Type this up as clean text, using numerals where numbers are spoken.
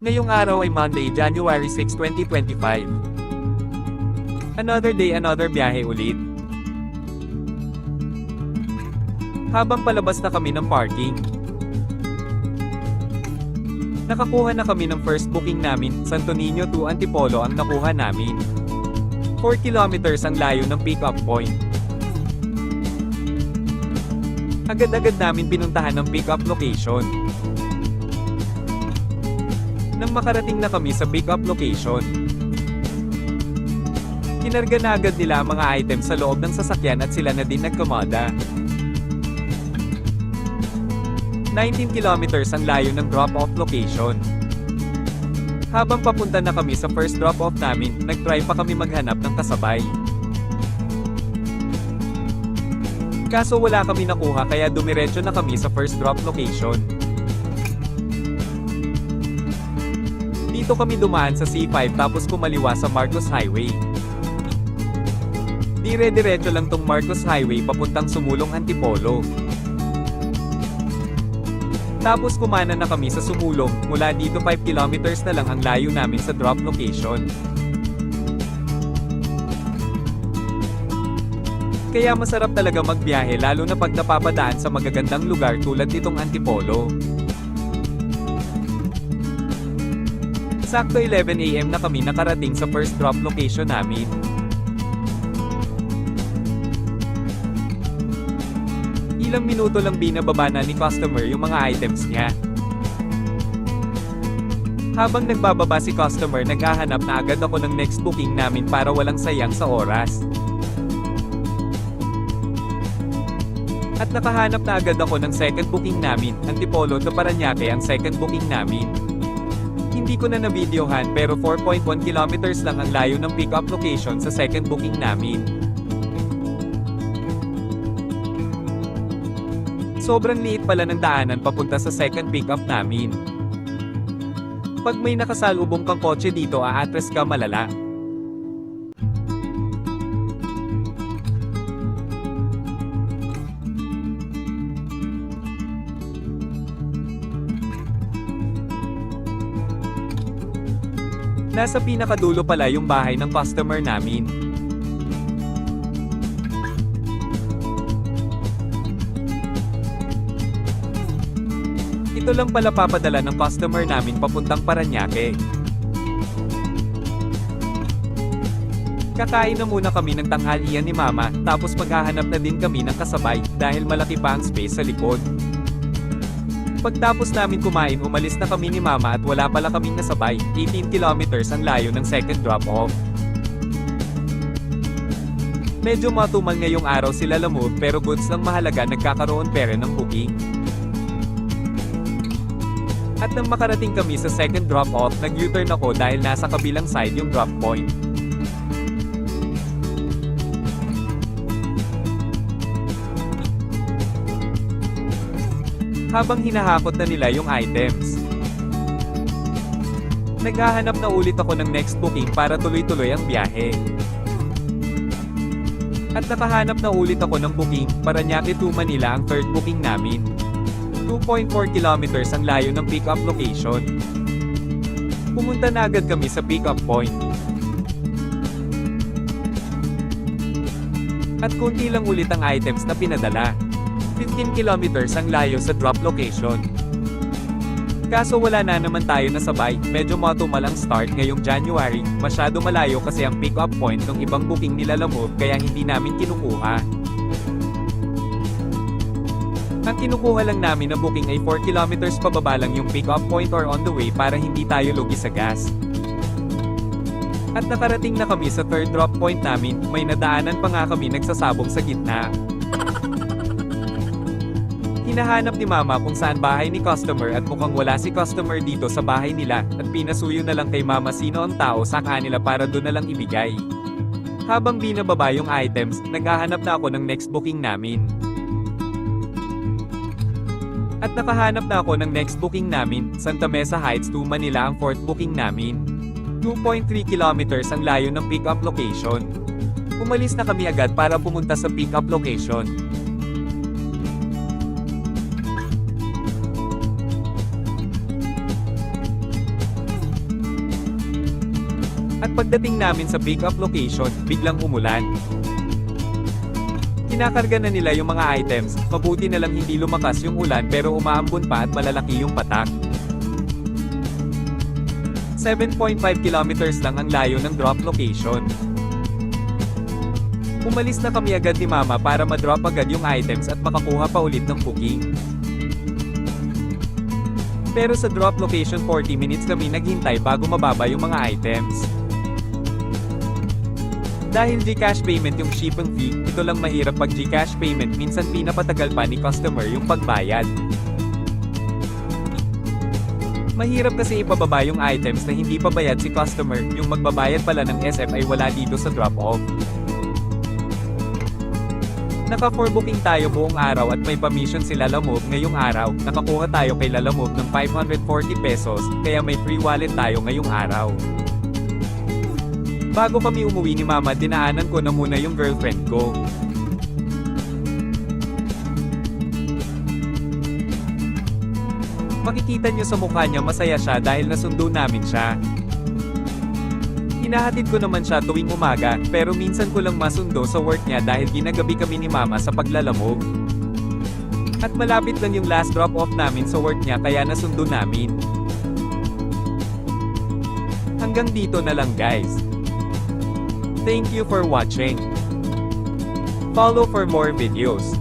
Ngayong araw ay Monday, January 6, 2025. Another day, another biyahe ulit. Habang palabas na kami ng parking, nakakuha na kami ng first booking namin. Santo Niño to Antipolo ang nakuha namin. 4 kilometers ang layo ng pick-up point. Agad-agad namin pinuntahan ng pick-up location. Nang makarating na kami sa pick-up location, kinarga na agad nila ang mga items sa loob ng sasakyan at sila na din nagkamada. 19 kilometers ang layo ng drop-off location. Habang papunta na kami sa first drop-off namin, nag-try pa kami maghanap ng kasabay. Kaso wala kami nakuha kaya dumiretso na kami sa first drop location. Dito kami dumaan sa C5 tapos kumaliwa sa Marcos Highway. Dire-diretso lang tong Marcos Highway papuntang Sumulong Antipolo. Tapos kumana na kami sa Sumulong, mula dito 5 kilometers na lang ang layo namin sa drop location. Kaya masarap talaga magbiyahe lalo na pag napapadaan sa magagandang lugar tulad nitong Antipolo. Sakto 11 AM na kami nakarating sa first drop location namin. Ilang minuto lang binababa na ni customer yung mga items niya. Habang nagbababa si customer, naghahanap na agad ako ng next booking namin para walang sayang sa oras. At nakahanap na agad ako ng second booking namin. Antipolo to Parañaque ang second booking namin. Hindi ko na na-videohan pero 4.1 kilometers lang ang layo ng pick-up location sa second booking namin. Sobrang liit pala ng daanan papunta sa second pick-up namin. Pag may nakasalubong kang kotse dito, aatres ka malala. Nasa pinakadulo pala yung bahay ng customer namin. Ito lang pala papadala ng customer namin papuntang Parañaque. Kakain na muna kami ng tanghalian ni Mama, tapos maghahanap na din kami ng kasabay, dahil malaki pa ang space sa likod. Pagtapos namin kumain, umalis na kami ni Mama at wala pala kaming nasabay. 18 kilometers ang layo ng second drop-off. Medyo matumal ngayong araw sila Lamove pero goods lang mahalaga, nagkakaroon pera ng booking. At nang makarating kami sa second drop-off, nag-U-turn ako dahil nasa kabilang side yung drop point. Habang hinahakot na nila yung items, naghahanap na ulit ako ng next booking para tuloy-tuloy ang biyahe. At nakahanap na ulit ako ng booking, Parañaque to Manila ang third booking namin. 2.4 kilometers ang layo ng pick-up location. Pumunta na agad kami sa pick-up point. At kunti lang ulit ang items na pinadala. 15 kilometers ang layo sa drop location. Kaso wala na naman tayo nasabay, medyo matumal ang start ngayong January, masyado malayo kasi ang pick-up point ng ibang booking nila Lamove kaya hindi namin kinukuha. Ang kinukuha lang namin na booking ay 4 kilometers pababa lang yung pick-up point or on the way para hindi tayo lugi sa gas. At nakarating na kami sa third drop point namin, may nadaanan pa nga kami nagsasabog sa gitna. Hinahanap ni Mama kung saan bahay ni customer at mukhang wala si customer dito sa bahay nila at pinasuyo na lang kay Mama sino ang tao sa kanila para doon na lang ibigay. Habang binababa yung items, naghahanap na ako ng next booking namin. At nakahanap na ako ng next booking namin, Santa Mesa Heights to Manila ang fourth booking namin. 2.3 kilometers ang layo ng pick-up location. Umalis na kami agad para pumunta sa pick-up location. At pagdating namin sa pick-up location, biglang umulan. Kinakarga na nila yung mga items, mabuti na lang hindi lumakas yung ulan pero umaambon pa at malalaki yung patak. 7.5 kilometers lang ang layo ng drop location. Umalis na kami agad ni Mama para ma-drop agad yung items at makakuha pa ulit ng booking. Pero sa drop location 40 minutes kami naghintay bago mababa yung mga items. Dahil GCash payment yung shipping fee, ito lang mahirap pag GCash payment minsan pinapatagal pa ni customer yung pagbayad. Mahirap kasi ipababa yung items na hindi pa bayad si customer, yung magbabayad pala ng SF ay wala dito sa drop-off. Naka-for booking tayo buong araw at may permission si Lalamove ngayong araw, nakakuha tayo kay Lalamove ng 540 pesos, kaya may free wallet tayo ngayong araw. Bago kami umuwi ni Mama dinaanan ko na muna yung girlfriend ko. Makikita nyo sa mukha niya masaya siya dahil nasundo namin siya. Hinahatid ko naman siya tuwing umaga, pero minsan ko lang masundo sa work niya dahil ginagabi kami ni Mama sa paglalamog. At malapit lang yung last drop-off namin sa work niya kaya nasundo namin. Hanggang dito na lang guys. Thank you for watching. Follow for more videos.